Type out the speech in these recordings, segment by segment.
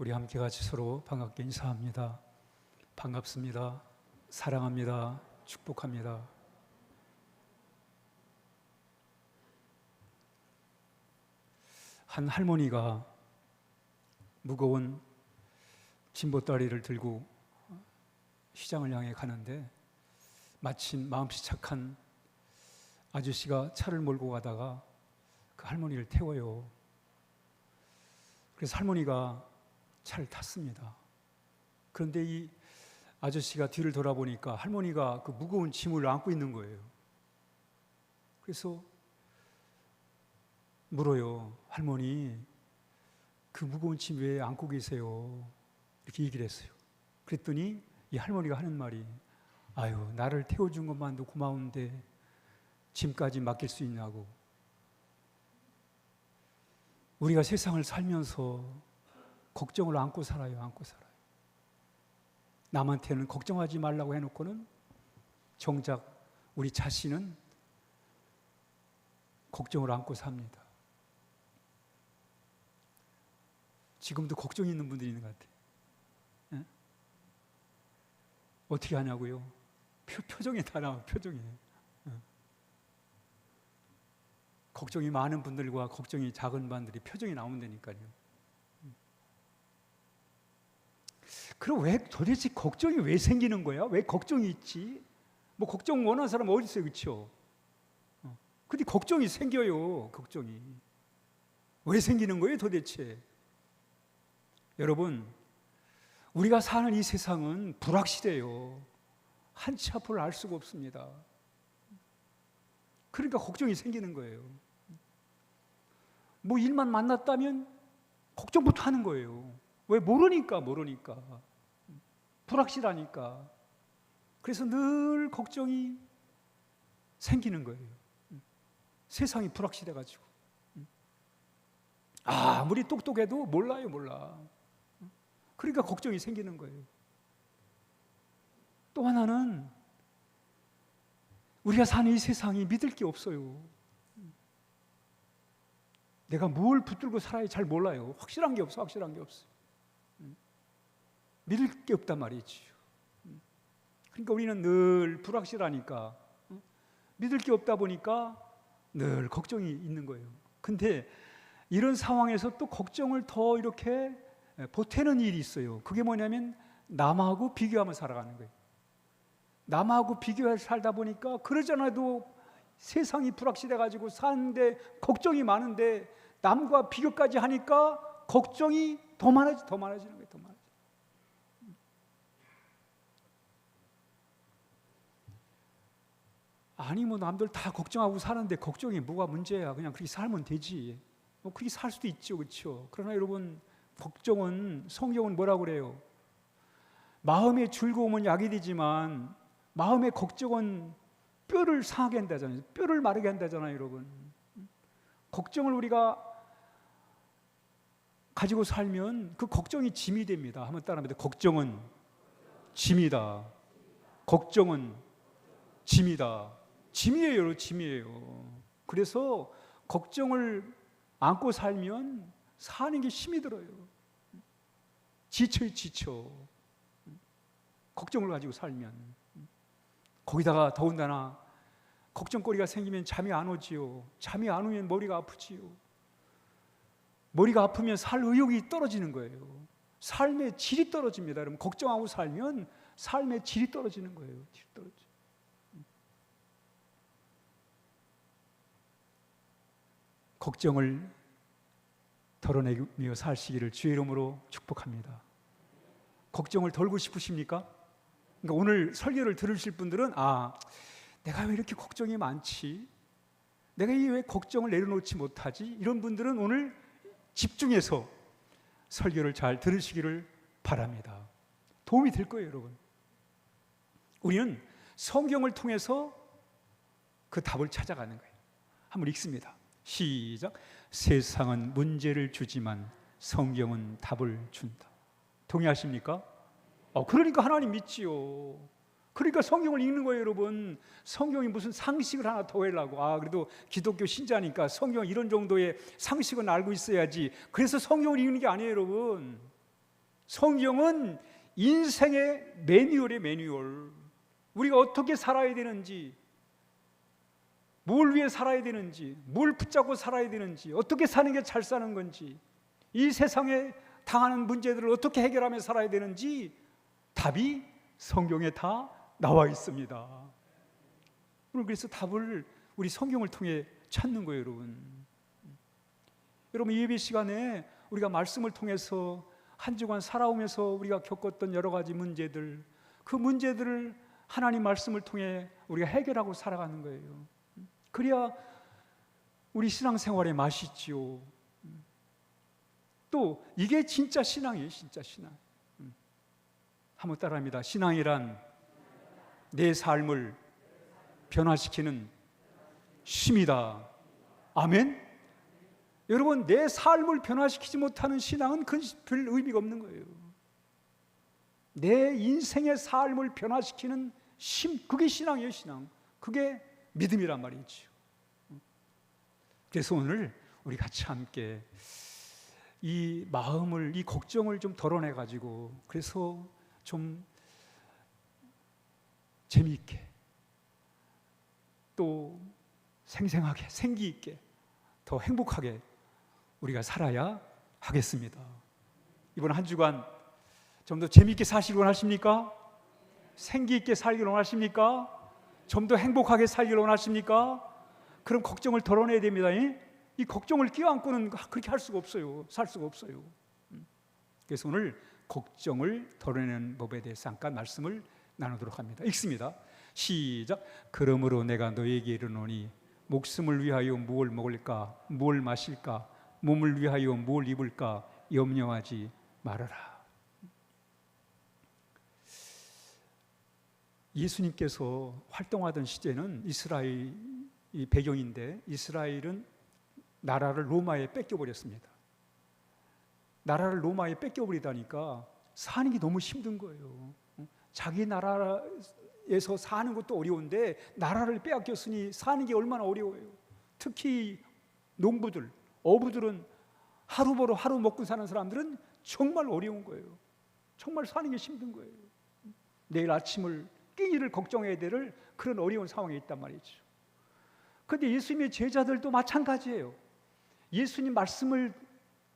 우리 함께 같이 서로 반갑게 인사합니다. 반갑습니다. 사랑합니다. 축복합니다. 한 할머니가 무거운 진보다리를 들고 시장을 향해 가는데 마침 마음씨 착한 아저씨가 차를 몰고 가다가 그 할머니를 태워요. 그래서 할머니가 차를 탔습니다. 그런데 이 아저씨가 뒤를 돌아보니까 할머니가 그 무거운 짐을 안고 있는 거예요. 그래서 물어요. 할머니, 그 무거운 짐 왜 안고 계세요? 이렇게 얘기를 했어요. 그랬더니 이 할머니가 하는 말이, 아유, 나를 태워준 것만도 고마운데 짐까지 맡길 수 있냐고. 우리가 세상을 살면서 걱정을 안고 살아요. 안고 살아요. 남한테는 걱정하지 말라고 해놓고는 정작 우리 자신은 걱정을 안고 삽니다. 지금도 걱정이 있는 분들이 있는 것 같아요. 예? 어떻게 하냐고요? 표정에 다 나와요. 표정에. 예. 걱정이 많은 분들과 걱정이 작은 분들이 표정이 나온다니까요. 그럼 왜 도대체 걱정이 왜 생기는 거야? 왜 걱정이 있지? 뭐 걱정 원하는 사람 어디 있어요, 그렇죠? 근데 걱정이 생겨요. 걱정이 왜 생기는 거예요, 도대체? 여러분, 우리가 사는 이 세상은 불확실해요. 한치 앞을 알 수가 없습니다. 그러니까 걱정이 생기는 거예요. 뭐 일만 만났다면 걱정부터 하는 거예요. 왜? 모르니까. 불확실하니까. 그래서 늘 걱정이 생기는 거예요. 세상이 불확실해가지고. 아무리 똑똑해도 몰라. 그러니까 걱정이 생기는 거예요. 또 하나는 우리가 사는 이 세상이 믿을 게 없어요. 내가 뭘 붙들고 살아야 잘 몰라요. 확실한 게 없어. 믿을 게 없단 말이지요. 그러니까 우리는 늘 불확실하니까, 믿을 게 없다 보니까 늘 걱정이 있는 거예요. 근데 이런 상황에서 또 걱정을 더 이렇게 보태는 일이 있어요. 그게 뭐냐면 남하고 비교하며 살아가는 거예요. 남하고 비교해서 살다 보니까 그러잖아도 세상이 불확실해가지고 사는데 걱정이 많은데 남과 비교까지 하니까 걱정이 더 많아지는 거예요. 더 많아지는. 아니 뭐 남들 다 걱정하고 사는데 걱정이 뭐가 문제야? 그냥 그렇게 살면 되지. 뭐 그렇게 살 수도 있죠, 그렇죠? 그러나 여러분, 걱정은 성경은 뭐라고 그래요? 마음의 즐거움은 약이 되지만 마음의 걱정은 뼈를 상하게 한다잖아요. 뼈를 마르게 한다잖아요, 여러분. 걱정을 우리가 가지고 살면 그 걱정이 짐이 됩니다. 한번 따라합니다. 걱정은 짐이다. 걱정은 짐이다. 짐이에요, 짐이에요. 그래서 걱정을 안고 살면 사는 게 힘이 들어요. 지쳐. 걱정을 가지고 살면. 거기다가 더군다나 걱정거리가 생기면 잠이 안 오지요. 잠이 안 오면 머리가 아프지요. 머리가 아프면 살 의욕이 떨어지는 거예요. 삶의 질이 떨어집니다. 여러분, 걱정하고 살면 삶의 질이 떨어지는 거예요. 질이 떨어져. 걱정을 덜어내며 사시기를 주의 이름으로 축복합니다. 걱정을 덜고 싶으십니까? 그러니까 오늘 설교를 들으실 분들은 내가 왜 이렇게 걱정이 많지? 내가 왜 걱정을 내려놓지 못하지? 이런 분들은 오늘 집중해서 설교를 잘 들으시기를 바랍니다. 도움이 될 거예요, 여러분. 우리는 성경을 통해서 그 답을 찾아가는 거예요. 한번 읽습니다. 시작. 세상은 문제를 주지만 성경은 답을 준다. 동의하십니까? 그러니까 하나님 믿지요. 그러니까 성경을 읽는 거예요, 여러분. 성경이 무슨 상식을 하나 더 하려고. 그래도 기독교 신자니까 성경 이런 정도의 상식은 알고 있어야지. 그래서 성경을 읽는 게 아니에요, 여러분. 성경은 인생의 매뉴얼의 매뉴얼. 우리가 어떻게 살아야 되는지, 뭘 위해 살아야 되는지, 뭘 붙잡고 살아야 되는지, 어떻게 사는 게 잘 사는 건지, 이 세상에 당하는 문제들을 어떻게 해결하며 살아야 되는지 답이 성경에 다 나와 있습니다. 그래서 답을 우리 성경을 통해 찾는 거예요, 여러분. 여러분, 이 예배 시간에 우리가 말씀을 통해서 한 주간 살아오면서 우리가 겪었던 여러 가지 문제들, 그 문제들을 하나님 말씀을 통해 우리가 해결하고 살아가는 거예요. 그래야 우리 신앙생활에 맛이 있지요. 또 이게 진짜 신앙이에요, 진짜 신앙. 한번 따라합니다. 신앙이란 내 삶을 변화시키는 힘이다. 아멘. 여러분, 내 삶을 변화시키지 못하는 신앙은 그건 별 의미가 없는 거예요. 내 인생의 삶을 변화시키는 힘, 그게 신앙이에요, 신앙. 그게 믿음이란 말이죠. 그래서 오늘 우리 같이 함께 이 마음을, 이 걱정을 좀 덜어내 가지고, 그래서 좀 재미있게, 또 생생하게, 생기 있게, 더 행복하게 우리가 살아야 하겠습니다. 이번 한 주간 좀 더 재미있게 사시길 원하십니까? 생기 있게 살기를 원하십니까? 좀 더 행복하게 살기를 원하십니까? 그럼 걱정을 덜어내야 됩니다. 이 걱정을 끼워안고는 그렇게 할 수가 없어요. 살 수가 없어요. 그래서 오늘 걱정을 덜어내는 법에 대해서 잠깐 말씀을 나누도록 합니다. 읽습니다. 시작. 그러므로 내가 너에게 이르노니 목숨을 위하여 무엇을 먹을까, 무엇을 마실까, 몸을 위하여 무엇을 입을까 염려하지 말아라. 예수님께서 활동하던 시대는 이스라엘이 배경인데, 이스라엘은 나라를 로마에 뺏겨버렸습니다. 나라를 로마에 뺏겨버리다니까 사는 게 너무 힘든 거예요. 자기 나라에서 사는 것도 어려운데 나라를 빼앗겼으니 사는 게 얼마나 어려워요. 특히 농부들, 어부들은 하루 벌어 하루 먹고 사는 사람들은 정말 어려운 거예요. 정말 사는 게 힘든 거예요. 내일 아침을 끼니를 걱정해야 될 그런 어려운 상황에 있단 말이죠. 그런데 예수님의 제자들도 마찬가지예요. 예수님 말씀을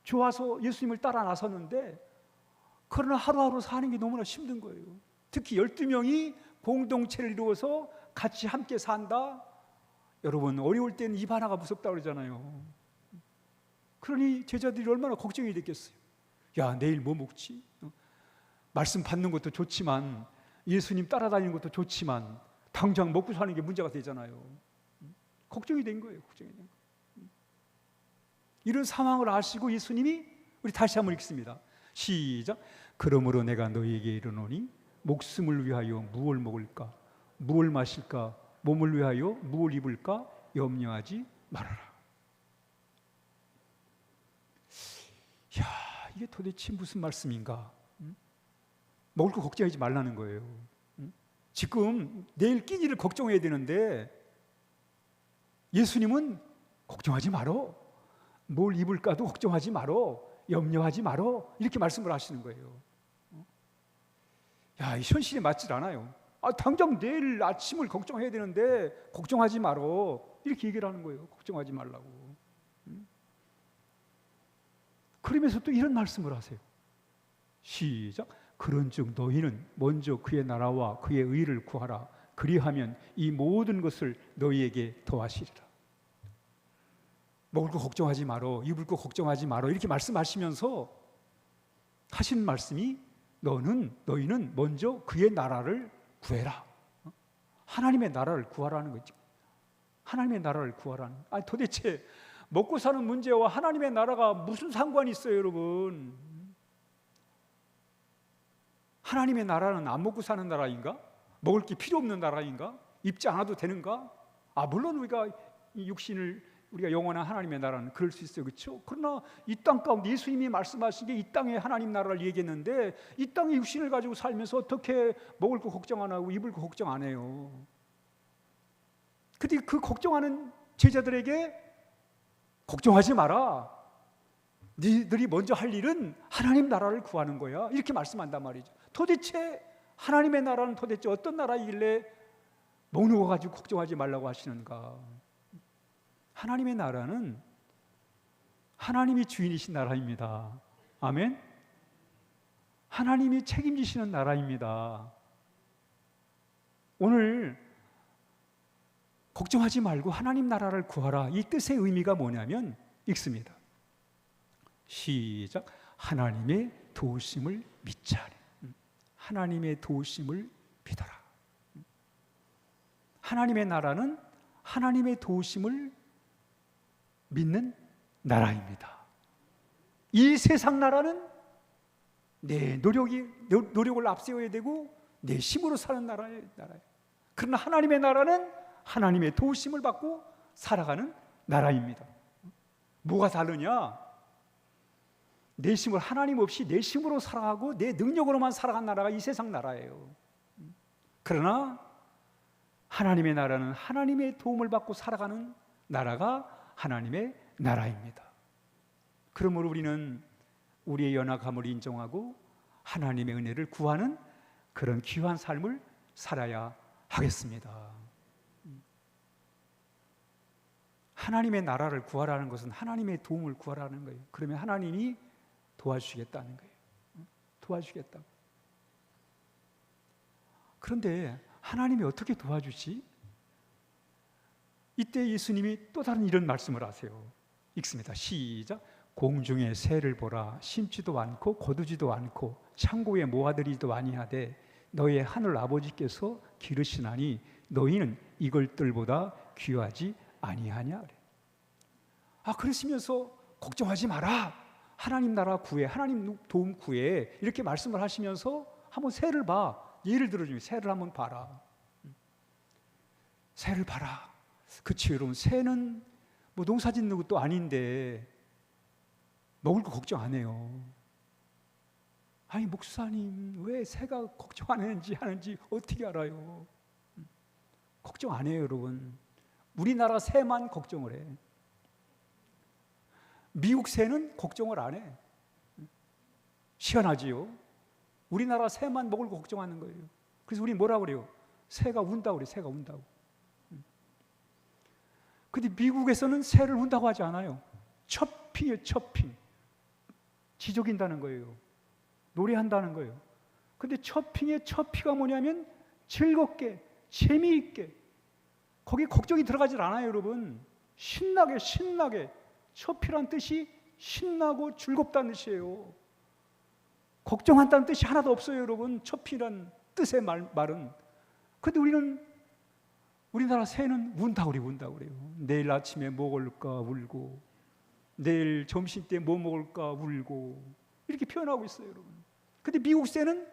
좋아서 예수님을 따라 나섰는데, 그러나 하루하루 사는 게 너무나 힘든 거예요. 특히 12명이 공동체를 이루어서 같이 함께 산다. 여러분, 어려울 때는 입 하나가 무섭다고 그러잖아요. 그러니 제자들이 얼마나 걱정이 됐겠어요. 야, 내일 뭐 먹지? 말씀 받는 것도 좋지만, 예수님 따라다니는 것도 좋지만 당장 먹고 사는 게 문제가 되잖아요. 걱정이 된 거예요. 걱정이 된 거예요. 이런 상황을 아시고 예수님이, 우리 다시 한번 읽습니다. 시작. 그러므로 내가 너희에게 이르노니 목숨을 위하여 무엇을 먹을까, 무엇을 마실까, 몸을 위하여 무엇을 입을까 염려하지 말아라. 야, 이게 도대체 무슨 말씀인가? 먹을 거 걱정하지 말라는 거예요. 지금 내일 끼니를 걱정해야 되는데 예수님은 걱정하지 말어, 뭘 입을까도 걱정하지 말어, 염려하지 말어, 이렇게 말씀을 하시는 거예요. 야, 이 현실에 맞질 않아요. 당장 내일 아침을 걱정해야 되는데 걱정하지 말어, 이렇게 얘기를 하는 거예요. 걱정하지 말라고. 그러면서 또 이런 말씀을 하세요. 시작. 그런즉 너희는 먼저 그의 나라와 그의 의를 구하라. 그리하면 이 모든 것을 너희에게 더하시리라. 먹을 거 걱정하지 말어, 입을 거 걱정하지 말어, 이렇게 말씀하시면서 하시는 말씀이 너희는 먼저 그의 나라를 구해라. 하나님의 나라를 구하라는 거죠. 하나님의 나라를 구하라는. 도대체 먹고 사는 문제와 하나님의 나라가 무슨 상관이 있어요, 여러분? 하나님의 나라는 안 먹고 사는 나라인가? 먹을 게 필요 없는 나라인가? 입지 않아도 되는가? 물론 우리가 이 육신을, 우리가 영원한 하나님의 나라는 그럴 수 있어요, 그렇죠? 그러나 이 땅 가운데 예수님이 말씀하신 게 이 땅의 하나님 나라를 얘기했는데, 이 땅의 육신을 가지고 살면서 어떻게 먹을 거 걱정 안 하고 입을 거 걱정 안 해요? 근데 그 걱정하는 제자들에게 걱정하지 마라, 너희들이 먼저 할 일은 하나님 나라를 구하는 거야. 이렇게 말씀한단 말이죠. 도대체 하나님의 나라는 도대체 어떤 나라이길래 먹는 거 가지고 걱정하지 말라고 하시는가? 하나님의 나라는 하나님이 주인이신 나라입니다. 아멘? 하나님이 책임지시는 나라입니다. 오늘 걱정하지 말고 하나님 나라를 구하라. 이 뜻의 의미가 뭐냐면 읽습니다. 시작. 하나님의 도우심을 믿자. 하나님의 도우심을 믿어라. 하나님의 나라는 하나님의 도우심을 믿는 나라입니다. 이 세상 나라는 내 노력을 앞세워야 되고 내 힘으로 사는 나라예요. 그러나 하나님의 나라는 하나님의 도우심을 받고 살아가는 나라입니다. 뭐가 다르냐? 내 힘을 하나님 없이 내 힘으로 살아가고 내 능력으로만 살아간 나라가 이 세상 나라예요. 그러나 하나님의 나라는 하나님의 도움을 받고 살아가는 나라가 하나님의 나라입니다. 그러므로 우리는 우리의 연약함을 인정하고 하나님의 은혜를 구하는 그런 귀한 삶을 살아야 하겠습니다. 하나님의 나라를 구하라는 것은 하나님의 도움을 구하라는 거예요. 그러면 하나님이 도와주시겠다는 거예요. 도와주시겠다. 그런데 하나님이 어떻게 도와주지? 이때 예수님이 또 다른 이런 말씀을 하세요. 읽습니다. 시작. 공중의 새를 보라. 심지도 않고 거두지도 않고 창고에 모아들이지도 아니하되 너의 하늘 아버지께서 기르시나니 너희는 이것들보다 귀하지 아니하냐. 그러시면서 걱정하지 마라. 하나님 나라 구해, 하나님 도움 구해. 이렇게 말씀을 하시면서 한번 새를 봐. 예를 들어주면 새를 한번 봐라. 새를 봐라. 그치 여러분, 새는 뭐 농사 짓는 것도 아닌데 먹을 거 걱정 안 해요. 아니 목사님 왜 새가 걱정 안 하는지 어떻게 알아요? 걱정 안 해요 여러분. 우리나라 새만 걱정을 해. 미국 새는 걱정을 안 해. 희한하지요? 우리나라 새만 먹을 거 걱정하는 거예요. 그래서 우리 뭐라 그래요? 새가 운다고 그래요. 새가 운다고. 근데 미국에서는 새를 운다고 하지 않아요. 처핑이에요. 처핑. 지저귀인다는 거예요. 노래한다는 거예요. 근데 처핑의 처피가 뭐냐면 즐겁게, 재미있게. 거기에 걱정이 들어가질 않아요 여러분. 신나게. 처피란 뜻이 신나고 즐겁다는 뜻이에요. 걱정한다는 뜻이 하나도 없어요 여러분. 처피란 뜻의 말은. 근데 우리나라 새는 운다고 그래요. 내일 아침에 뭐 먹을까 울고, 내일 점심 때 뭐 먹을까 울고, 이렇게 표현하고 있어요 여러분. 근데 미국 새는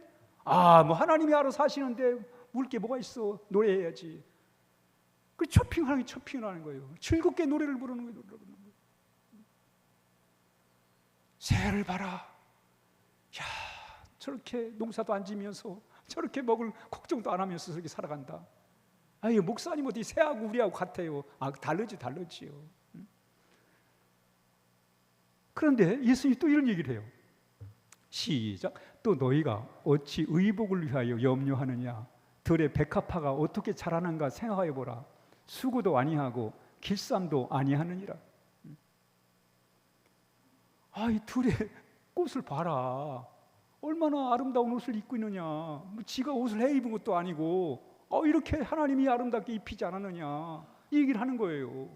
뭐 하나님이 알아서 하시는데 울 게 뭐가 있어. 노래해야지. 그 쇼핑을 하는 거예요. 즐겁게 노래를 부르는 거예요. 새를 봐라. 야, 저렇게 농사도 안 지면서 저렇게 먹을 걱정도 안 하면서 저렇게 살아간다. 목사님 어디 새하고 우리하고 같아요. 다르지요. 그런데 예수님이 또 이런 얘기를 해요. 시작. 또 너희가 어찌 의복을 위하여 염려하느냐. 들의 백합화가 어떻게 자라는가 생각하여 보라. 수고도 아니하고 길쌈도 아니하느니라. 이 들의 꽃을 봐라. 얼마나 아름다운 옷을 입고 있느냐. 지가 옷을 해 입은 것도 아니고 이렇게 하나님이 아름답게 입히지 않았느냐. 이 얘기를 하는 거예요.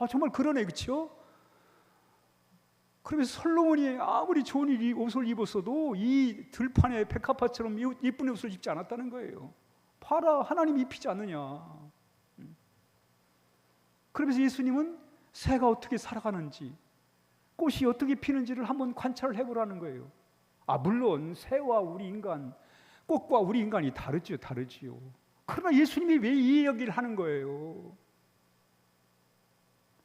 정말 그러네, 그렇죠? 그러면서 솔로몬이 아무리 좋은 옷을 입었어도 이 들판의 백합화처럼 예쁜 옷을 입지 않았다는 거예요. 봐라, 하나님이 입히지 않느냐. 그러면서 예수님은 새가 어떻게 살아가는지, 꽃이 어떻게 피는지를 한번 관찰을 해보라는 거예요. 물론 새와 우리 인간, 꽃과 우리 인간이 다르지요. 그러나 예수님이 왜 이 얘기를 하는 거예요?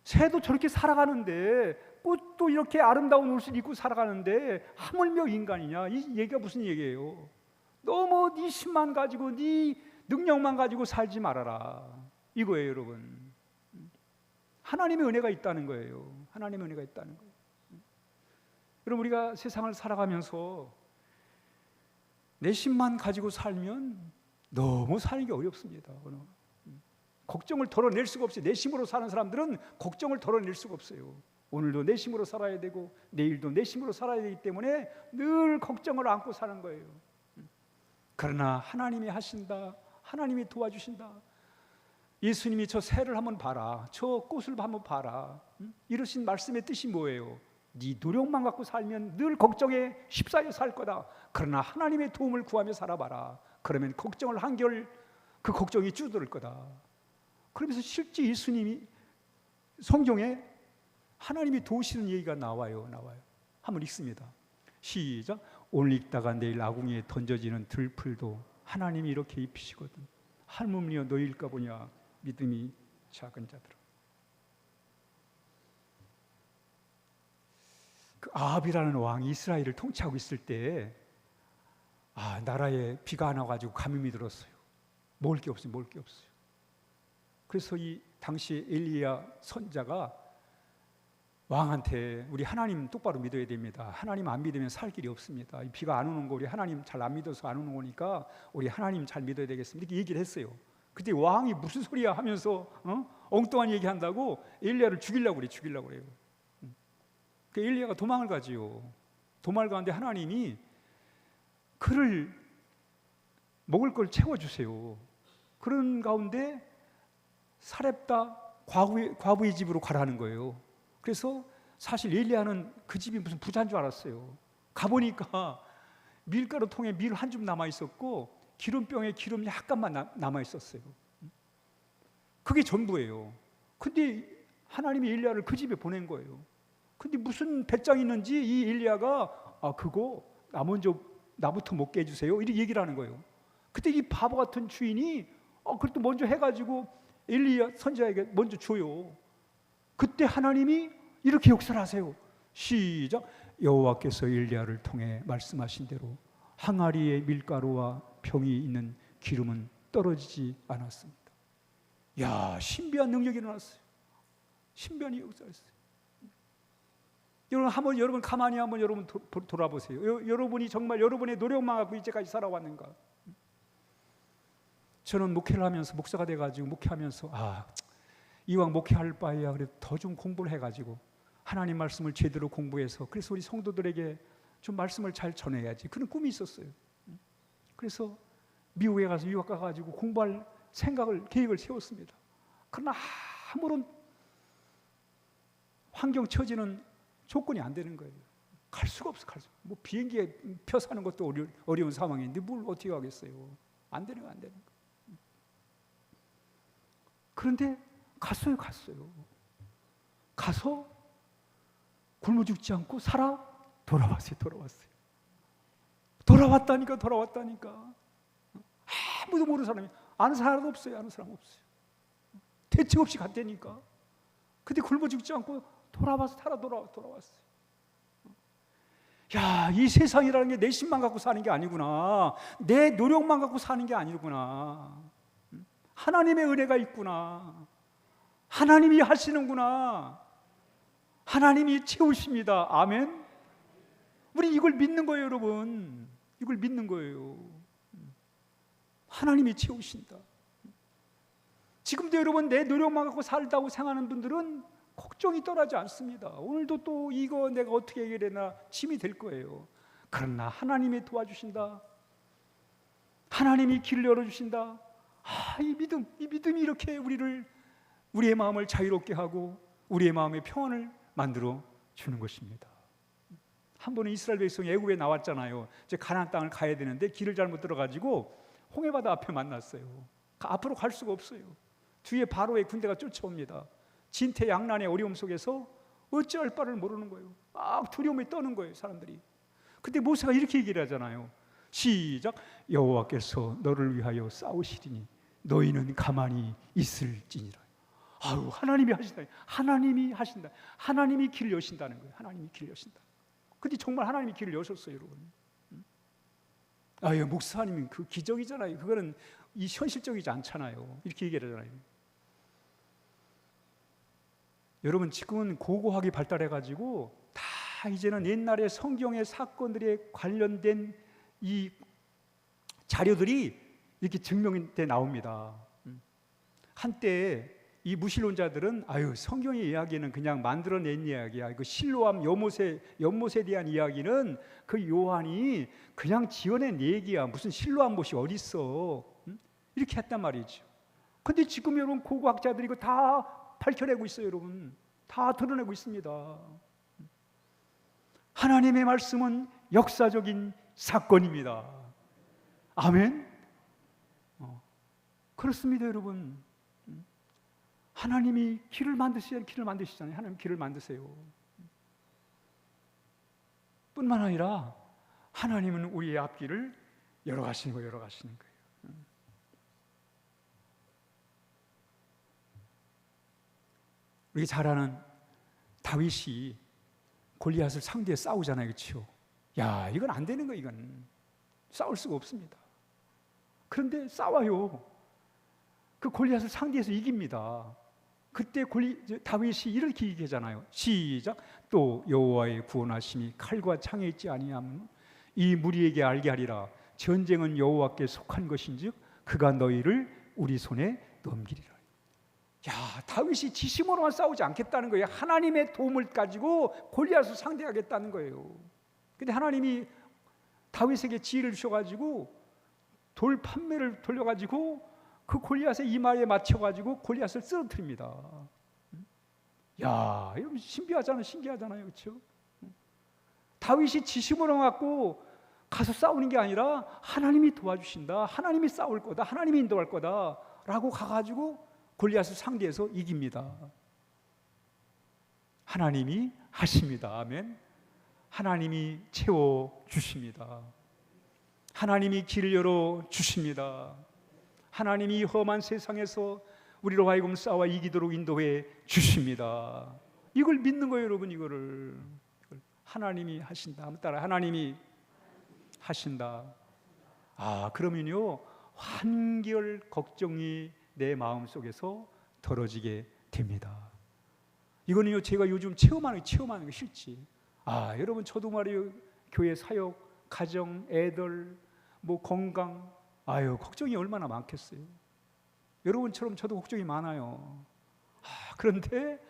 새도 저렇게 살아가는데, 꽃도 이렇게 아름다운 옷을 입고 살아가는데 하물며 인간이냐? 이 얘기가 무슨 얘기예요? 너무 네 힘만 가지고, 네 능력만 가지고 살지 말아라. 이거예요 여러분. 하나님의 은혜가 있다는 거예요. 하나님의 은혜가 있다는 거예요. 여러분, 우리가 세상을 살아가면서 내심만 가지고 살면 너무 사는 게 어렵습니다. 걱정을 덜어낼 수가 없어요. 내심으로 사는 사람들은 걱정을 덜어낼 수가 없어요. 오늘도 내심으로 살아야 되고 내일도 내심으로 살아야 되기 때문에 늘 걱정을 안고 사는 거예요. 그러나 하나님이 하신다, 하나님이 도와주신다. 예수님이 저 새를 한번 봐라, 저 꽃을 한번 봐라, 이러신 말씀의 뜻이 뭐예요? 네 노력만 갖고 살면 늘 걱정에 휩싸여 살 거다. 그러나 하나님의 도움을 구하며 살아봐라. 그러면 걱정을 한결 그 걱정이 줄어들 거다. 그러면서 실제 예수님이 성경에 하나님이 도우시는 얘기가 나와요. 한번 읽습니다. 시작. 오늘 읽다가 내일 아궁이에 던져지는 들풀도 하나님이 이렇게 입히시거든. 할멈이여 너희일까 보냐 믿음이 작은 자들아. 그 아합이라는 왕이 이스라엘을 통치하고 있을 때 나라에 비가 안 와가지고 가뭄이 들었어요. 먹을 게 없어요. 그래서 이 당시 엘리야 선자가 왕한테 우리 하나님 똑바로 믿어야 됩니다. 하나님 안 믿으면 살 길이 없습니다. 이 비가 안 오는 거 우리 하나님 잘 안 믿어서 안 오는 거니까 우리 하나님 잘 믿어야 되겠습니다. 이렇게 얘기를 했어요. 그때 왕이 무슨 소리야 하면서 엉뚱한 얘기한다고 엘리야를 죽이려고 그래요. 그 엘리야가 도망을 가지요. 도망을 가는데 하나님이 그를 먹을 걸 채워주세요. 그런 가운데 사렙다 과부의 집으로 가라는 거예요. 그래서 사실 엘리야는 그 집이 무슨 부자인 줄 알았어요. 가보니까 밀가루 통에 밀 한 줌 남아 있었고 기름병에 기름 약간만 남아 있었어요. 그게 전부예요. 근데 하나님이 엘리야를 그 집에 보낸 거예요. 근데 무슨 배짱이 있는지 이 엘리야가 그거 나부터 먹게 해주세요 이렇게 얘기를 하는 거예요. 그때 이 바보 같은 주인이 그것도 먼저 해가지고 엘리야 선지자에게 먼저 줘요. 그때 하나님이 이렇게 역사를 하세요. 시작. 여호와께서 엘리야를 통해 말씀하신 대로 항아리에 밀가루와 병이 있는 기름은 떨어지지 않았습니다. 야, 신비한 능력이 일어났어요. 신비한 역사였어요. 여러분 가만히 한번 여러분 돌아보세요. 여러분이 정말 여러분의 노력만 갖고 이제까지 살아왔는가? 저는 목회를 하면서 목사가 돼가지고 목회하면서 이왕 목회할 바에야 그래도 더 좀 공부를 해가지고 하나님 말씀을 제대로 공부해서 그래서 우리 성도들에게 좀 말씀을 잘 전해야지 그런 꿈이 있었어요. 그래서 미국에 가서 유학 가가지고 공부할 계획을 세웠습니다. 그러나 아무런 환경 처지는 조건이 안 되는 거예요. 갈 수가 없어. 뭐 비행기에 표 사는 것도 어려운 상황인데 뭘 어떻게 하겠어요. 안 되는 거. 그런데 갔어요. 가서 굶어 죽지 않고 살아 돌아왔어요. 돌아왔다니까. 아무도 모르는 사람이 아는 사람 없어요. 대책 없이 갔다니까. 근데 굶어 죽지 않고 돌아왔어요. 야, 이 세상이라는 게 내 힘만 갖고 사는 게 아니구나. 내 노력만 갖고 사는 게 아니구나. 하나님의 은혜가 있구나. 하나님이 하시는구나. 하나님이 채우십니다. 아멘. 우리 이걸 믿는 거예요, 여러분. 이걸 믿는 거예요. 하나님이 채우신다. 지금도 여러분 내 노력만 갖고 살다고 생각하는 분들은 걱정이 떠나지 않습니다. 오늘도 또 이거 내가 어떻게 해결해나 짐이 될 거예요. 그러나 하나님이 도와주신다. 하나님이 길을 열어주신다. 이 믿음이 이렇게 우리의 마음을 자유롭게 하고 우리의 마음의 평안을 만들어 주는 것입니다. 한 번은 이스라엘 백성이 애굽에 나왔잖아요. 이제 가나안 땅을 가야 되는데 길을 잘못 들어가지고 홍해바다 앞에 만났어요. 앞으로 갈 수가 없어요. 뒤에 바로의 군대가 쫓아옵니다. 진퇴양난의 어려움 속에서 어찌할 바를 모르는 거예요. 막 두려움에 떠는 거예요, 사람들이. 근데 모세가 이렇게 얘기를 하잖아요. 시작. 여호와께서 너를 위하여 싸우시리니 너희는 가만히 있을지니라. 하나님이 하신다. 하나님이 길을 여신다는 거예요. 하나님이 길을 여신다. 근데 정말 하나님이 길을 여셨어요, 여러분. 목사님은 그 기적이잖아요. 그거는 이 현실적이지 않잖아요. 이렇게 얘기를 하잖아요. 여러분, 지금은 고고학이 발달해가지고 다 이제는 옛날에 성경의 사건들에 관련된 이 자료들이 이렇게 증명돼 나옵니다. 한때 이 무신론자들은 성경의 이야기는 그냥 만들어낸 이야기야. 그 실로암 연못에 대한 이야기는 그 요한이 그냥 지어낸 얘기야. 무슨 실로암 못이 어디 있어? 이렇게 했단 말이죠. 근데 지금 여러분 고고학자들이 이거 다 밝혀내고 있어요, 여러분. 다 드러내고 있습니다. 하나님의 말씀은 역사적인 사건입니다. 아멘. 그렇습니다, 여러분. 하나님이 길을 만드시잖아요. 하나님 길을 만드세요. 뿐만 아니라 하나님은 우리의 앞길을 열어가시는 거예요. 우리 잘 아는 다윗이 골리앗을 상대해 싸우잖아요, 그렇죠? 야, 이건 안 되는 거예요. 이건 싸울 수가 없습니다. 그런데 싸워요. 그 골리앗을 상대해서 이깁니다. 그때 다윗이 이렇게 얘기하잖아요. 시작. 또 여호와의 구원하심이 칼과 창에 있지 아니하면 이 무리에게 알게 하리라. 전쟁은 여호와께 속한 것인즉 그가 너희를 우리 손에 넘기리라. 야, 다윗이 지심으로만 싸우지 않겠다는 거예요. 하나님의 도움을 가지고 골리앗을 상대하겠다는 거예요. 근데 하나님이 다윗에게 지혜를 주셔가지고 돌 판매를 돌려가지고 그 골리앗의 이마에 맞춰가지고 골리앗을 쓰러뜨립니다. 야, 이거 신기하잖아요, 그렇죠? 다윗이 지심으로 갖고 가서 싸우는 게 아니라 하나님이 도와주신다, 하나님이 싸울 거다, 하나님이 인도할 거다라고 가가지고 골리앗을 상대해서 이깁니다. 하나님이 하십니다. 아멘. 하나님이 채워 주십니다. 하나님이 길을 열어 주십니다. 하나님이 험한 세상에서 우리로 하여금 싸워 이기도록 인도해 주십니다. 이걸 믿는 거예요, 여러분. 이거를 하나님이 하신다. 한번 따라, 하나님이 하신다. 그러면요, 한결 걱정이 내 마음속에서 덜어지게 됩니다. 이거는요, 제가 요즘 체험하는 거 싫지. 여러분, 저도 말이에요, 교회 사역, 가정, 애들, 건강, 걱정이 얼마나 많겠어요. 여러분처럼 저도 걱정이 많아요. 그런데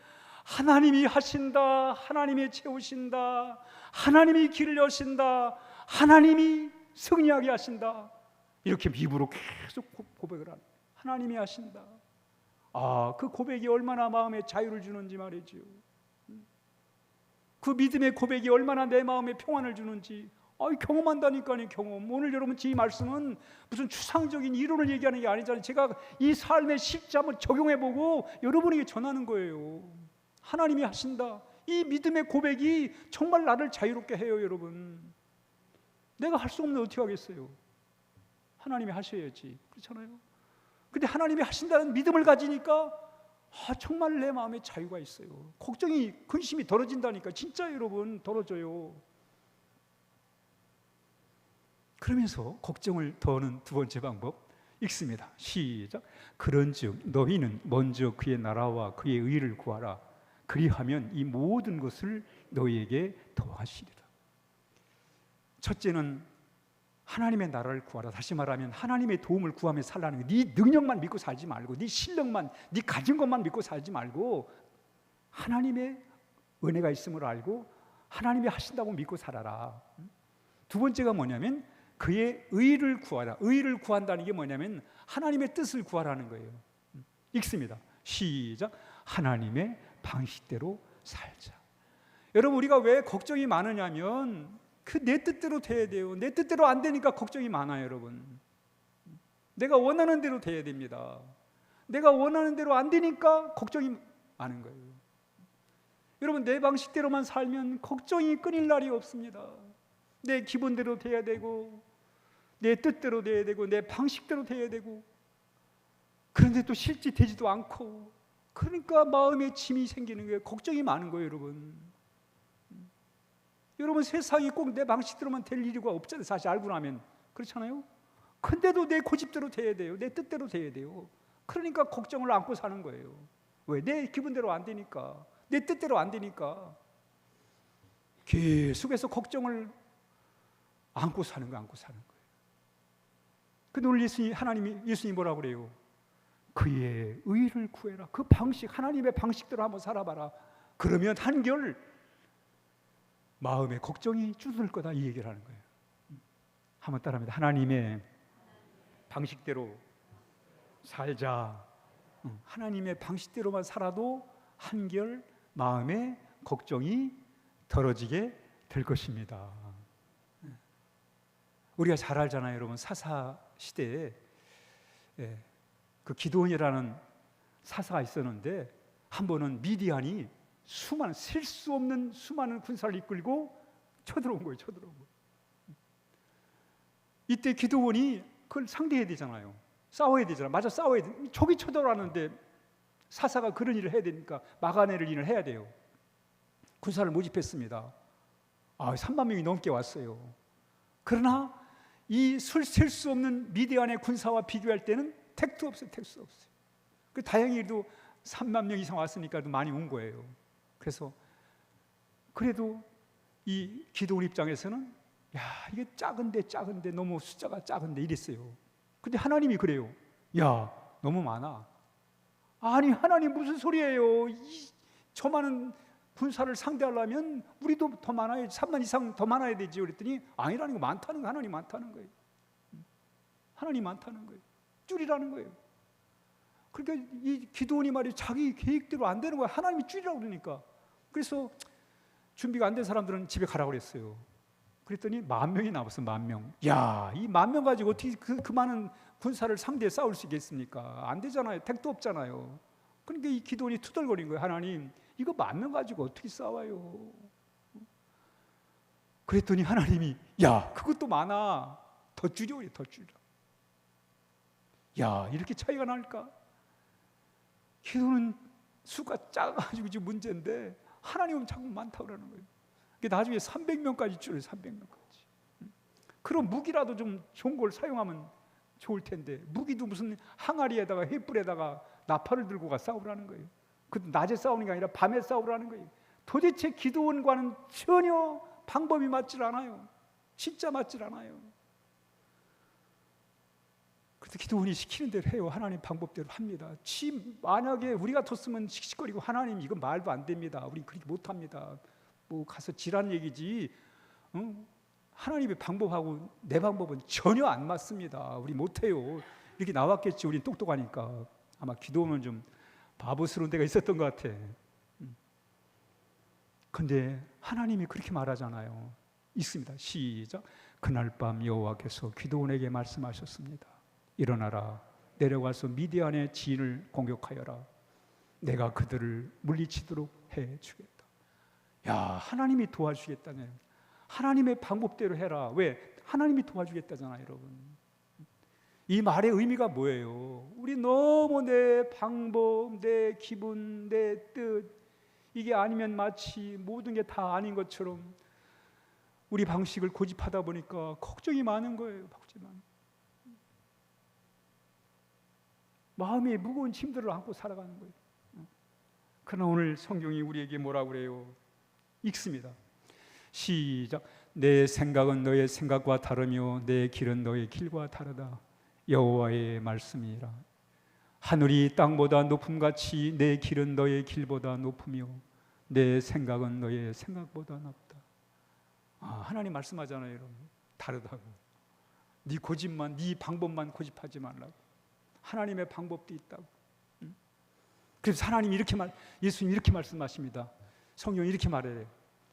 하나님이 하신다, 하나님이 채우신다, 하나님이 길을 여신다, 하나님이 승리하게 하신다, 이렇게 입으로 계속 고백을 합니다. 하나님이 하신다. 그 고백이 얼마나 마음에 자유를 주는지 말이죠. 그 믿음의 고백이 얼마나 내 마음에 평안을 주는지 경험한다니까요. 경험. 오늘 여러분 제 말씀은 무슨 추상적인 이론을 얘기하는 게 아니잖아요. 제가 이 삶의 실제 한번 적용해보고 여러분에게 전하는 거예요. 하나님이 하신다. 이 믿음의 고백이 정말 나를 자유롭게 해요, 여러분. 내가 할 수 없는데 어떻게 하겠어요? 하나님이 하셔야지. 그렇잖아요. 근데 하나님이 하신다는 믿음을 가지니까 정말 내 마음에 자유가 있어요. 걱정이, 근심이 덜어진다니까. 진짜 여러분, 덜어져요. 그러면서 걱정을 더하는 두 번째 방법 읽습니다. 시작. 그런즉 너희는 먼저 그의 나라와 그의 의를 구하라. 그리하면 이 모든 것을 너희에게 더하시리라. 첫째는 하나님의 나라를 구하라. 다시 말하면 하나님의 도움을 구하며 살라는 거예요. 네 능력만 믿고 살지 말고, 네 실력만, 네 가진 것만 믿고 살지 말고 하나님의 은혜가 있음을 알고 하나님이 하신다고 믿고 살아라. 두 번째가 뭐냐면 그의 의를 구하라. 의를 구한다는 게 뭐냐면 하나님의 뜻을 구하라는 거예요. 읽습니다. 시작. 하나님의 방식대로 살자. 여러분, 우리가 왜 걱정이 많으냐면 내 뜻대로 돼야 돼요. 내 뜻대로 안 되니까 걱정이 많아요, 여러분. 내가 원하는 대로 돼야 됩니다. 내가 원하는 대로 안 되니까 걱정이 많은 거예요. 여러분, 내 방식대로만 살면 걱정이 끊일 날이 없습니다. 내 기분대로 돼야 되고, 내 뜻대로 돼야 되고, 내 방식대로 돼야 되고, 그런데 또 실제 되지도 않고, 그러니까 마음에 짐이 생기는 거예요. 걱정이 많은 거예요, 여러분. 여러분, 세상이 꼭 내 방식대로만 될 이유가 없잖아요. 사실 알고 나면. 그렇잖아요. 근데도 내 고집대로 돼야 돼요. 내 뜻대로 돼야 돼요. 그러니까 걱정을 안고 사는 거예요. 왜? 내 기분대로 안 되니까, 내 뜻대로 안 되니까. 계속해서 걱정을 안고 사는 거예요. 근데 오늘 예수님이 뭐라고 그래요? 그의 의를 구해라. 그 방식, 하나님의 방식대로 한번 살아봐라. 그러면 한결 마음의 걱정이 줄어들 거다, 이 얘기를 하는 거예요. 한번 따라합니다. 하나님의 방식대로 살자. 하나님의 방식대로만 살아도 한결 마음의 걱정이 덜어지게 될 것입니다. 우리가 잘 알잖아요, 여러분. 사사 시대에 그 기드온이라는 사사가 있었는데, 한 번은 미디안이 셀 수 없는 수많은 군사를 이끌고 쳐들어온 거예요. 이때 기드온이 그걸 상대해야 되잖아요. 싸워야 되잖아요. 맞아, 싸워야 돼. 적이 쳐들어왔는데 사사가 그런 일을 해야 되니까 막아내는 일을 해야 돼요. 군사를 모집했습니다. 3만 명이 넘게 왔어요. 그러나 이 셀 수 없는 미디안의 군사와 비교할 때는 택도 없어요. 그 다행히도 3만 명 이상 왔으니까 많이 온 거예요. 그래서 그래도 이 기드온 입장에서는 이게 작은데 너무 숫자가 작은데 이랬어요. 근데 하나님이 그래요. 너무 많아. 아니, 하나님 무슨 소리예요? 저 많은 군사를 상대하려면 우리도 더 많아요. 3만 이상 더 많아야 되지. 그랬더니 아니라는 거, 많다는 거. 하나님 많다는 거예요. 하나님 많다는 거예요. 줄이라는 거예요. 그러니까 이 기드온이 말이 자기 계획대로 안 되는 거야. 하나님이 줄이라고 그러니까. 그래서 준비가 안 된 사람들은 집에 가라고 그랬어요. 그랬더니 10,000명이 남았어. 10,000명. 이 10,000명 가지고 어떻게 그 많은 군사를 상대해 싸울 수 있겠습니까? 안 되잖아요. 택도 없잖아요. 그러니까 이 기드온이 투덜거린 거예요. 하나님, 이거 10,000명 가지고 어떻게 싸워요? 그랬더니 하나님이 그것도 많아. 더 줄여. 이렇게 차이가 날까? 기도는 수가 작아가지고 지금 문제인데 하나님은 자꾸 많다고 그러는 거예요. 나중에 300명까지 줄여요. 300명까지. 그럼 무기라도 좀 좋은 걸 사용하면 좋을 텐데, 무기도 무슨 항아리에다가 횃불에다가 나팔을 들고 가 싸우라는 거예요. 그 낮에 싸우는 게 아니라 밤에 싸우라는 거예요. 도대체 기드온과는 전혀 방법이 맞질 않아요. 진짜 맞질 않아요. 그래서 기드온이 시키는 대로 해요. 하나님 방법대로 합니다. 만약에 우리 같았으면 씩씩거리고, 하나님 이건 말도 안 됩니다. 우리 그렇게 못합니다. 뭐 가서 지란 얘기지. 하나님의 방법하고 내 방법은 전혀 안 맞습니다. 우리 못해요. 이렇게 나왔겠지. 우린 똑똑하니까. 아마 기도하면 좀 바보스러운 데가 있었던 것 같아. 근데 하나님이 그렇게 말하잖아요. 있습니다. 시작. 그날 밤 여호와께서 기드온에게 말씀하셨습니다. 일어나라. 내려가서 미디안의 진을 공격하여라. 내가 그들을 물리치도록 해주겠다. 하나님이 도와주겠다네. 하나님의 방법대로 해라. 왜? 하나님이 도와주겠다잖아요, 여러분. 이 말의 의미가 뭐예요? 우리 너무 내 방법, 내 기분, 내 뜻, 이게 아니면 마치 모든 게 다 아닌 것처럼 우리 방식을 고집하다 보니까 걱정이 많은 거예요. 마음에 무거운 짐들을 안고 살아가는 거예요. 그러나 오늘 성경이 우리에게 뭐라고 그래요? 읽습니다. 시작. 내 생각은 너의 생각과 다르며 내 길은 너의 길과 다르다. 여호와의 말씀이라. 하늘이 땅보다 높음같이 내 길은 너의 길보다 높으며 내 생각은 너의 생각보다 높다. 하나님 말씀하잖아요, 여러분. 다르다고. 네 고집만, 네 방법만 고집하지 말라고. 하나님의 방법도 있다고. 그래서 하나님이 예수님이 이렇게 말씀하십니다. 성경이 이렇게 말해요.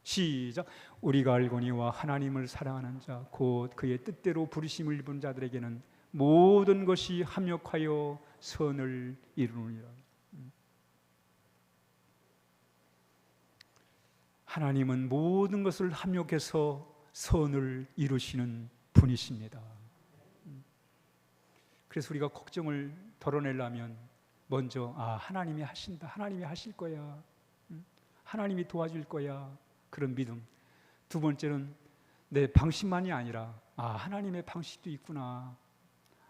시작. 우리가 알거니와 하나님을 사랑하는 자 곧 그의 뜻대로 부르심을 입은 자들에게는 모든 것이 합력하여 선을 이루느니라. 하나님은 모든 것을 합력해서 선을 이루시는 분이십니다. 그래서 우리가 걱정을 덜어내려면 먼저 하나님이 하신다. 하나님이 하실 거야. 하나님이 도와줄 거야. 그런 믿음. 두 번째는 내 방식만이 아니라 하나님의 방식도 있구나.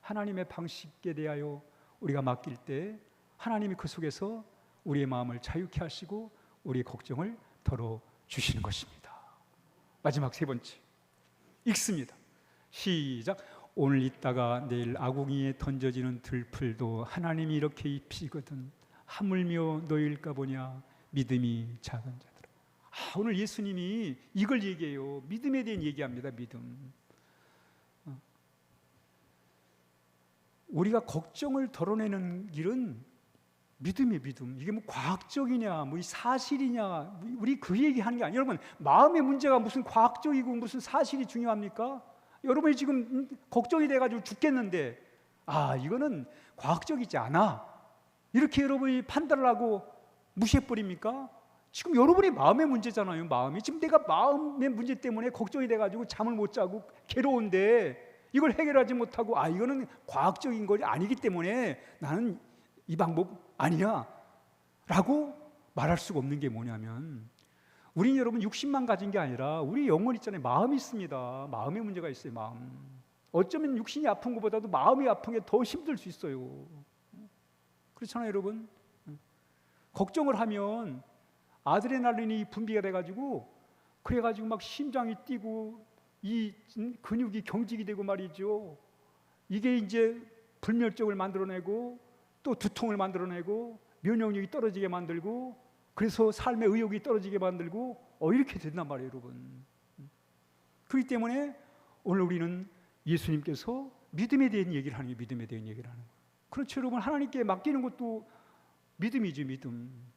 하나님의 방식에 대하여 우리가 맡길 때 하나님이 그 속에서 우리의 마음을 자유케 하시고 우리의 걱정을 덜어주시는 것입니다. 마지막 세 번째 읽습니다. 시작. 오늘 있다가 내일 아궁이에 던져지는 들풀도 하나님이 이렇게 입히거든 하물며 너희일까 보냐 믿음이 작은 자들아. 오늘 예수님이 이걸 얘기해요. 믿음에 대한 얘기합니다. 믿음. 우리가 걱정을 덜어내는 길은 믿음이에요. 믿음. 이게 뭐 과학적이냐 뭐 사실이냐 우리 그 얘기하는 게 아니에요. 여러분, 마음의 문제가 무슨 과학적이고 무슨 사실이 중요합니까? 여러분이 지금 걱정이 돼가지고 죽겠는데 이거는 과학적이지 않아 이렇게 여러분이 판단을 하고 무시해버립니까? 지금 여러분이 마음의 문제잖아요. 마음이 지금 내가 마음의 문제 때문에 걱정이 돼가지고 잠을 못 자고 괴로운데 이걸 해결하지 못하고 이거는 과학적인 것이 아니기 때문에 나는 이 방법 아니야 라고 말할 수가 없는 게 뭐냐면, 우리 여러분 육신만 가진 게 아니라 우리 영혼 있잖아요. 마음이 있습니다. 마음의 문제가 있어요. 마음. 어쩌면 육신이 아픈 것보다도 마음이 아픈 게 더 힘들 수 있어요. 그렇잖아요, 여러분. 걱정을 하면 아드레날린이 분비가 돼가지고 그래가지고 막 심장이 뛰고 이 근육이 경직이 되고 말이죠. 이게 이제 불면증을 만들어내고 또 두통을 만들어내고 면역력이 떨어지게 만들고 그래서 삶의 의욕이 떨어지게 만들고 이렇게 된단 말이에요, 여러분. 그렇기 때문에 오늘 우리는 예수님께서 믿음에 대한 얘기를 하는 게 믿음에 대한 얘기를 하는 거예요. 그렇죠, 여러분. 하나님께 맡기는 것도 믿음이죠, 믿음.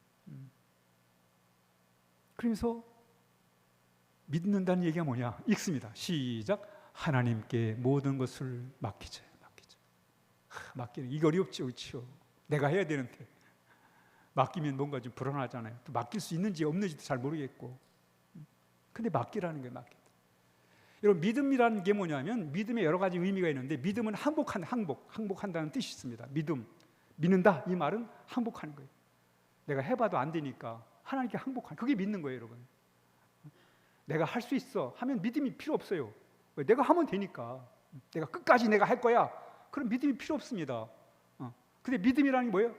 그러면서 믿는다는 얘기가 뭐냐? 읽습니다. 시작. 하나님께 모든 것을 맡기자. 맡기는 이거 어렵죠, 그렇죠? 내가 해야 되는데 맡기면 뭔가 좀 불안하잖아요. 또 맡길 수 있는지 없는지도 잘 모르겠고. 근데 맡기라는 거예요, 맡기. 여러분, 믿음이라는 게 뭐냐면 믿음에 여러 가지 의미가 있는데 믿음은 항복한다는 뜻이 있습니다. 믿는다 이 말은 항복하는 거예요. 내가 해봐도 안 되니까 하나님께 항복하는, 그게 믿는 거예요, 여러분. 내가 할 수 있어 하면 믿음이 필요 없어요. 내가 하면 되니까. 내가 끝까지 내가 할 거야. 그럼 믿음이 필요 없습니다. 근데 믿음이라는 게 뭐예요?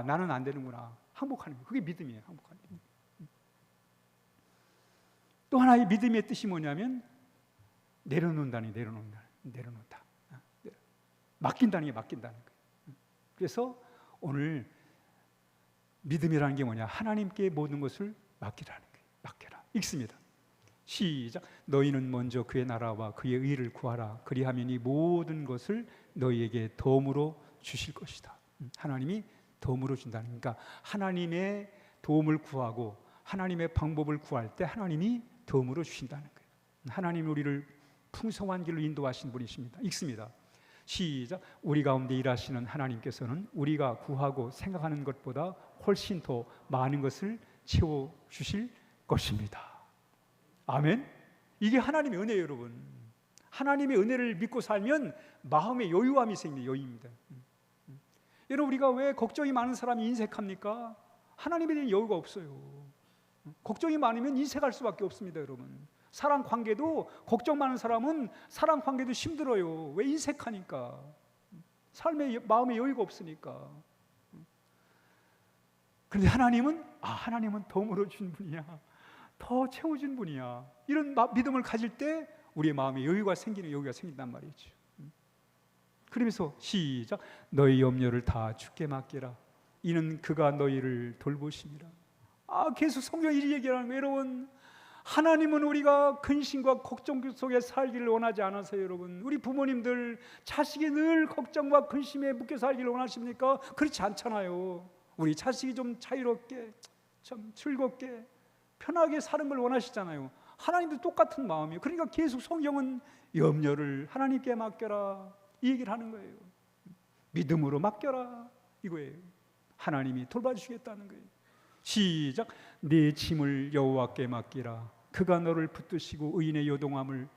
나는 안 되는구나. 항복하는 거예요. 그게 믿음이에요. 항복하는 거예요. 또 하나의 믿음의 뜻이 뭐냐면 내려놓는다. 맡긴다는 게 맡긴다는 거예요. 그래서 오늘 믿음이라는 게 뭐냐? 하나님께 모든 것을 맡기라는 거예요. 맡겨라. 읽습니다. 시작. 너희는 먼저 그의 나라와 그의 의를 구하라. 그리하면 이 모든 것을 너희에게 도움으로 주실 것이다. 하나님이 도움으로 준다는, 그러니까 하나님의 도움을 구하고 하나님의 방법을 구할 때 하나님이 도움으로 주신다는 거예요. 하나님 우리를 풍성한 길로 인도하신 분이십니다. 읽습니다. 시작. 우리 가운데 일하시는 하나님께서는 우리가 구하고 생각하는 것보다 훨씬 더 많은 것을 채워주실 것입니다. 아멘. 이게 하나님의 은혜예요, 여러분. 하나님의 은혜를 믿고 살면 마음의 여유함이 생겨요. 여유입니다. 여러분, 우리가 왜 걱정이 많은 사람이 인색합니까? 하나님에 대한 여유가 없어요. 걱정이 많으면 인색할 수밖에 없습니다, 여러분. 사랑 관계도, 걱정 많은 사람은 사랑 관계도 힘들어요. 왜? 인색하니까. 삶의 마음의 여유가 없으니까. 그런데 하나님은 도움으로 준 분이야. 더 채워준 분이야. 이런 믿음을 가질 때 우리의 마음에 여유가 생긴단 말이죠. 그러면서 시작. 너희 염려를 다 주께 맡기라. 이는 그가 너희를 돌보심이라. 계속 성경이 이 얘기하는 거예요, 여러분. 하나님은 우리가 근심과 걱정 속에 살기를 원하지 않아서요, 여러분. 우리 부모님들 자식이 늘 걱정과 근심에 묶여 살기를 원하십니까? 그렇지 않잖아요. 우리 자식이 좀 자유롭게, 좀 즐겁게, 편하게 사는 걸 원하시잖아요. 하나님도 똑같은 마음이에요. 그러니까 계속 성경은 염려를 하나님께 맡겨라 이 얘기를 하는 거예요. 믿음으로 맡겨라 이거예요. 하나님이 돌봐주시겠다는 거예요. 시작. 네 짐을 여호와께 맡기라. 그가 너를 붙드시고 의인의 요동함을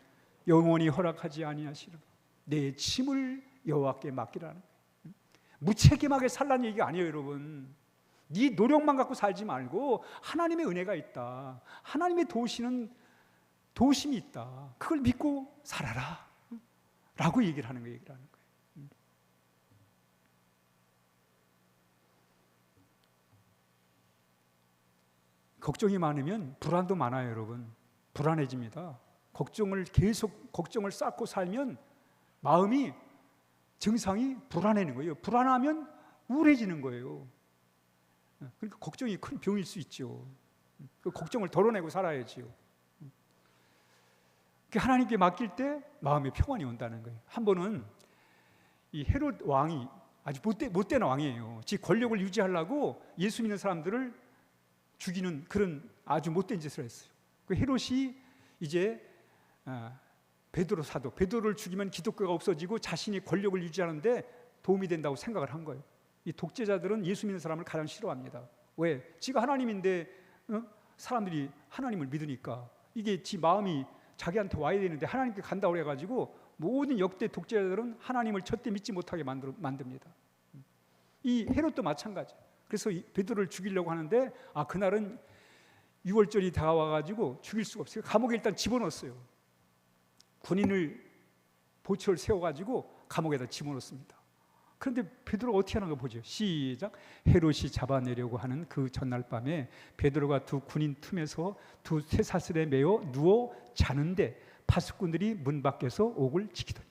영원히 허락하지 아니하시리라. 내 짐을 여호와께 맡기라는 거예요. 무책임하게 살라는 얘기가 아니에요, 여러분. 네 노력만 갖고 살지 말고 하나님의 은혜가 있다. 하나님의 도우심이 있다. 그걸 믿고 살아라 라고 얘기를 하는 거예요. 걱정이 많으면 불안도 많아요, 여러분. 불안해집니다. 걱정을 쌓고 살면 마음이 증상이 불안해지는 거예요. 불안하면 우울해지는 거예요. 그러니까 걱정이 큰 병일 수 있죠. 그 걱정을 덜어내고 살아야지요. 하나님께 맡길 때 마음의 평안이 온다는 거예요. 한 번은 이 헤롯 왕이 아주 못된 왕이에요. 지 권력을 유지하려고 예수 믿는 사람들을 죽이는 그런 아주 못된 짓을 했어요. 그 헤롯이 이제 베드로 사도, 베드로를 죽이면 기독교가 없어지고 자신이 권력을 유지하는데 도움이 된다고 생각을 한 거예요. 이 독재자들은 예수 믿는 사람을 가장 싫어합니다. 왜? 지가 하나님인데 사람들이 하나님을 믿으니까 이게 지 마음이 자기한테 와야 되는데 하나님께 간다고 그래가지고 모든 역대 독재자들은 하나님을 절대 믿지 못하게 만듭니다. 이 헤롯도 마찬가지. 그래서 베드로를 죽이려고 하는데 그날은 6월절이 다가와가지고 죽일 수가 없어요. 감옥에 일단 집어넣었어요. 군인을 보초를 세워가지고 감옥에다 집어넣습니다. 그런데 베드로가 어떻게 하는 거 보죠. 시작. 헤롯이 잡아내려고 하는 그 전날 밤에 베드로가 두 군인 틈에서 두 쇠사슬에 매어 누워 자는데 파수꾼들이 문 밖에서 옥을 지키더니.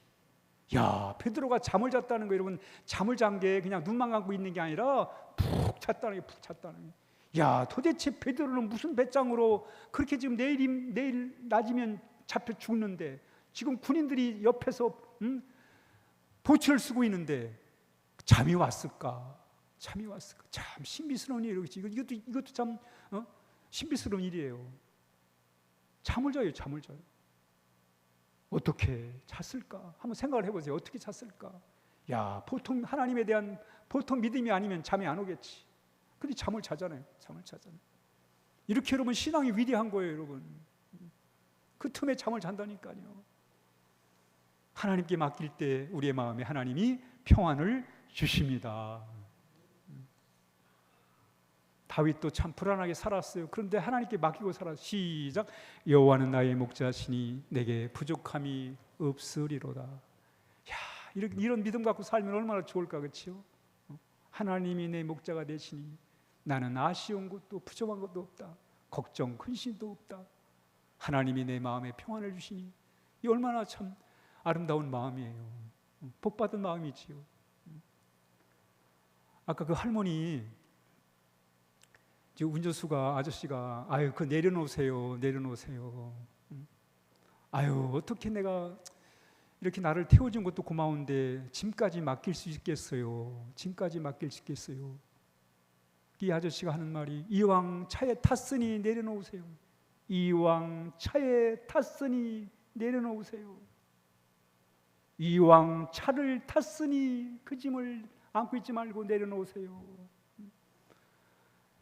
야, 베드로가 잠을 잤다는 거예요. 여러분, 잠을 잔 게 그냥 눈만 감고 있는 게 아니라 푹 잤다는 게. 야, 도대체 베드로는 무슨 배짱으로 그렇게 지금 내일 낮이면 잡혀 죽는데 지금 군인들이 옆에서 보초를 쓰고 있는데 잠이 왔을까? 참 신비스러운 일이겠지. 이것도 참 신비스러운 일이에요. 잠을 자요. 어떻게 잤을까? 한번 생각을 해보세요. 어떻게 잤을까? 야, 보통 하나님에 대한 보통 믿음이 아니면 잠이 안 오겠지. 근데 잠을 자잖아요. 이렇게 여러분 신앙이 위대한 거예요, 여러분. 그 틈에 잠을 잔다니까요. 하나님께 맡길 때 우리의 마음에 하나님이 평안을 주십니다. 다윗도 참 불안하게 살았어요. 그런데 하나님께 맡기고 살았어요. 시작. 여호와는 나의 목자시니 내게 부족함이 없으리로다. 야, 이런 믿음 갖고 살면 얼마나 좋을까, 그렇죠? 하나님이 내 목자가 되시니 나는 아쉬운 것도 부족한 것도 없다. 걱정, 근심도 없다. 하나님이 내 마음에 평안을 주시니 이 얼마나 참 아름다운 마음이에요. 복받은 마음이지요. 아까 그 할머니 운전수가 아저씨가 그거 내려놓으세요. 어떻게 내가 이렇게 나를 태워준 것도 고마운데 짐까지 맡길 수 있겠어요. 이 아저씨가 하는 말이 이왕 차에 탔으니 내려놓으세요. 이왕 차를 탔으니 그 짐을 안고 있지 말고 내려놓으세요.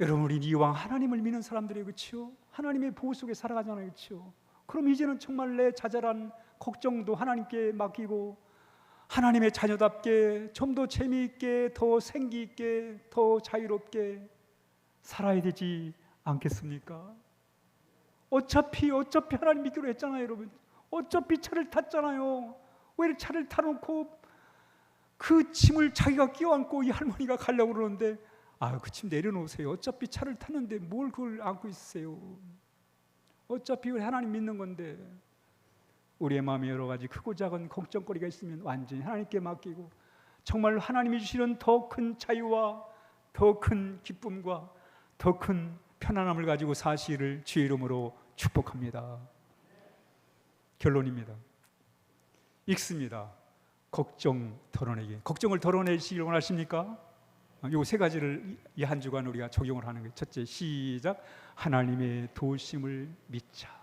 여러분, 우리 이왕 하나님을 믿는 사람들이에요, 그렇죠? 하나님의 보호 속에 살아가잖아요, 그렇죠? 그럼 이제는 정말 내 자잘한 걱정도 하나님께 맡기고 하나님의 자녀답게 좀 더 재미있게, 더 생기 있게, 더 자유롭게 살아야 되지 않겠습니까? 어차피 하나님 믿기로 했잖아요, 여러분. 어차피 차를 탔잖아요. 왜 차를 타놓고 그 짐을 자기가 끼워안고 이 할머니가 가려고 그러는데 그 짐 내려놓으세요. 어차피 차를 탔는데 뭘 그걸 안고 있으세요. 어차피 하나님 믿는 건데. 우리의 마음에 여러 가지 크고 작은 걱정거리가 있으면 완전히 하나님께 맡기고 정말 하나님이 주시는 더 큰 자유와 더 큰 기쁨과 더 큰 편안함을 가지고 사시기를 주의 이름으로 축복합니다. 결론입니다. 읽습니다. 걱정 덜어내기. 걱정을 덜어내시길 원하십니까? 이 세 가지를 이 한 주간 우리가 적용을 하는 거예요. 첫째, 시작. 하나님의 도우심을 믿자.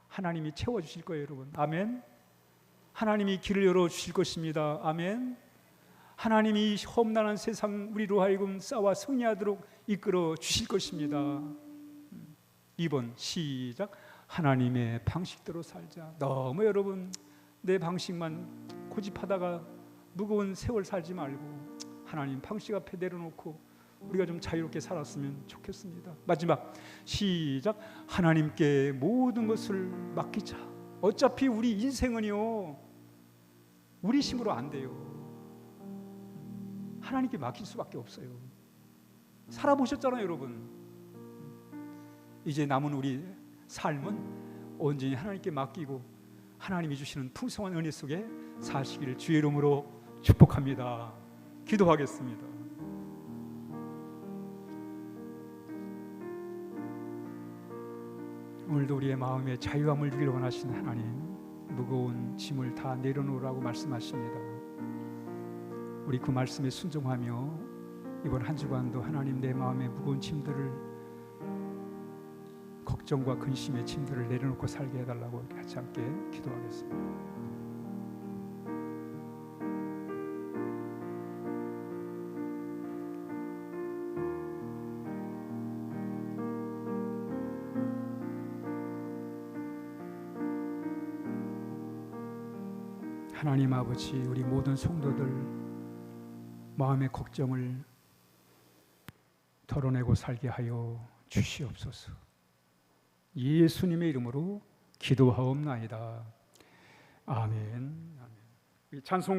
하나님이 채워주실 거예요, 여러분. 아멘. 하나님이 길을 열어주실 것입니다. 아멘. 하나님이 험난한 세상 우리로 하여금 싸워 승리하도록 이끌어 주실 것입니다. 2번, 시작. 하나님의 방식대로 살자. 너무 여러분 내 방식만 고집하다가 무거운 세월 살지 말고 하나님 방식 앞에 내려놓고 우리가 좀 자유롭게 살았으면 좋겠습니다. 마지막, 시작. 하나님께 모든 것을 맡기자. 어차피 우리 인생은요 우리 힘으로 안 돼요. 하나님께 맡길 수밖에 없어요. 살아보셨잖아요, 여러분. 이제 남은 우리 삶은 온전히 하나님께 맡기고 하나님이 주시는 풍성한 은혜 속에 사시기를 주의 이름으로 축복합니다. 기도하겠습니다. 오늘도 우리의 마음에 자유함을 주기를 원하시는 하나님, 무거운 짐을 다 내려놓으라고 말씀하십니다. 우리 그 말씀에 순종하며 이번 한 주간도 하나님 내 마음의 무거운 짐들을, 걱정과 근심의 짐들을 내려놓고 살게 해달라고 같이 함께 기도하겠습니다. 하나님 아버지, 우리 모든 성도들 마음의 걱정을 털어내고 살게 하여 주시옵소서. 예수님의 이름으로 기도하옵나이다. 아멘. 찬송가